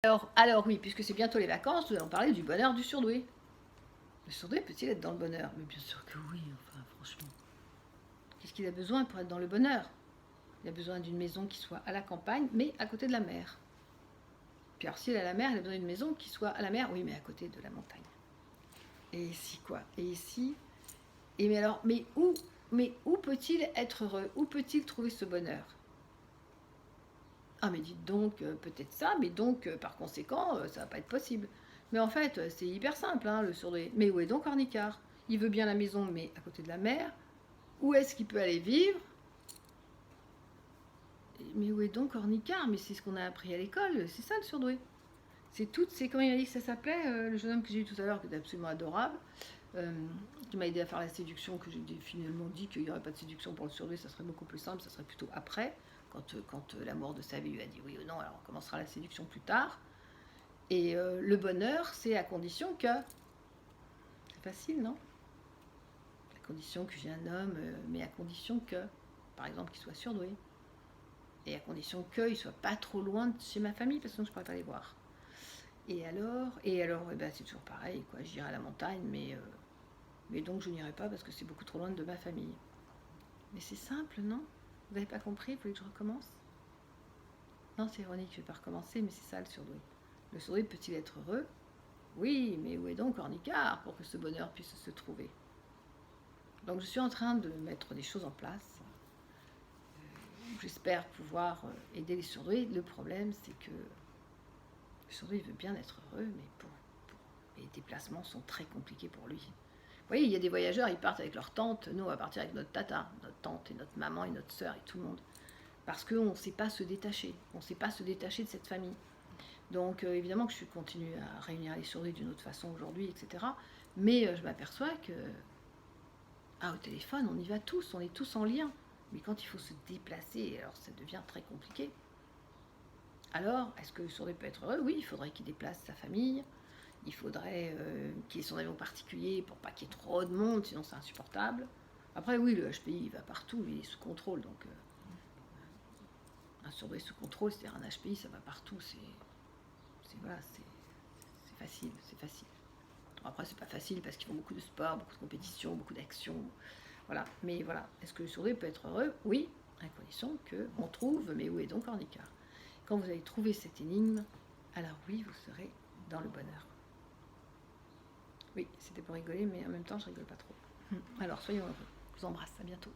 Alors oui, puisque c'est bientôt les vacances, nous allons parler du bonheur du surdoué. Le surdoué peut-il être dans le bonheur? Mais bien sûr que oui, enfin franchement. Qu'est-ce qu'il a besoin pour être dans le bonheur? Il a besoin d'une maison qui soit à la campagne, mais à côté de la mer. Puis alors s'il est à la mer, il a besoin d'une maison qui soit à la mer, oui, mais à côté de la montagne. Et ici quoi? Et ici? Et mais où peut-il être heureux? Où peut-il trouver ce bonheur? Ah mais dites donc, peut-être ça, mais donc par conséquent, ça va pas être possible. Mais en fait, c'est hyper simple, hein, le surdoué. Mais où est donc Ornicard? Il veut bien la maison, mais à côté de la mer. Où est-ce qu'il peut aller vivre? Mais où est donc Ornicard? Mais c'est ce qu'on a appris à l'école, c'est ça le surdoué. C'est comment il m'a dit que ça s'appelait, le jeune homme que j'ai eu tout à l'heure, qui était absolument adorable, qui m'a aidé à faire la séduction, que j'ai finalement dit qu'il n'y aurait pas de séduction pour le surdoué, ça serait beaucoup plus simple, ça serait plutôt après, quand l'amour de sa vie lui a dit oui ou non, alors on commencera la séduction plus tard. Et le bonheur, c'est à condition que... C'est facile, non? À condition que j'ai un homme, mais à condition que, par exemple, qu'il soit surdoué. Et à condition qu'il ne soit pas trop loin de chez ma famille, parce que sinon je ne pourrais pas les voir. Et alors, eh ben, c'est toujours pareil, quoi. J'irai à la montagne, mais donc je n'irai pas parce que c'est beaucoup trop loin de ma famille. Mais c'est simple, non? Vous n'avez pas compris? Vous voulez que je recommence? Non, c'est ironique, je ne vais pas recommencer, mais c'est ça le surdoué. Le surdoué peut-il être heureux? Oui, mais où est donc Ornicard pour que ce bonheur puisse se trouver? Donc je suis en train de mettre des choses en place. J'espère pouvoir aider les surdoués. Le problème, c'est que le surdoué veut bien être heureux, mais les déplacements sont très compliqués pour lui. Vous voyez, il y a des voyageurs, ils partent avec leur tante, nous on va partir avec notre tata, notre tante et notre maman et notre soeur et tout le monde. Parce qu'on ne sait pas se détacher, on ne sait pas se détacher de cette famille. Donc évidemment que je continue à réunir les surdoués d'une autre façon aujourd'hui, etc. Mais je m'aperçois que au téléphone, on y va tous, on est tous en lien. Mais quand il faut se déplacer, alors ça devient très compliqué. Alors, est-ce que le surdoué peut être heureux? Oui, il faudrait qu'il déplace sa famille. Il faudrait qu'il ait son avion particulier pour pas qu'il y ait trop de monde, sinon c'est insupportable. Après, oui, le HPI, il va partout, il est sous contrôle. Donc, un surdoué sous contrôle, c'est-à-dire un HPI, ça va partout. Voilà, c'est facile, c'est facile. Après, c'est pas facile parce qu'ils font beaucoup de sport, beaucoup de compétition, beaucoup d'action. Voilà. Mais voilà, est-ce que le surdoué peut être heureux? Oui, à condition qu'on trouve, mais où est donc Ornicard? Quand vous avez trouvé cette énigme, alors oui, vous serez dans le bonheur. Oui, c'était pour rigoler, mais en même temps, je rigole pas trop. Alors, soyons heureux. Je vous embrasse, à bientôt.